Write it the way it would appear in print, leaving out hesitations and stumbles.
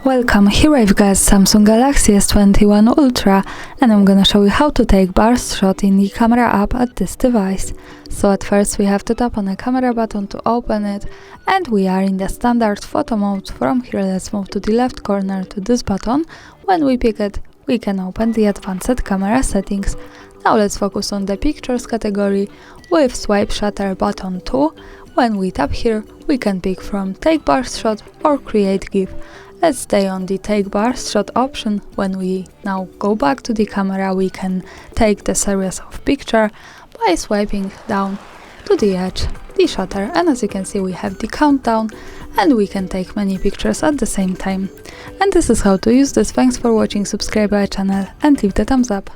Welcome, here I've got Samsung Galaxy S21 Ultra and I'm gonna show you how to take burst shot in the camera app at this device. So at first we have to tap on the camera button to open it, and we are in the standard photo mode. From here let's move to the left corner to this button. When we pick it, we can open the advanced camera settings. Now let's focus on the pictures category with swipe shutter button 2. When we tap here, we can pick from take burst shot or create GIF. Let's stay on the take burst shot option. When we now go back to the camera, we can take the series of picture by swiping down to the edge, the shutter, and as you can see we have the countdown and we can take many pictures at the same time. And this is how to use this. Thanks for watching, subscribe our channel and leave the thumbs up.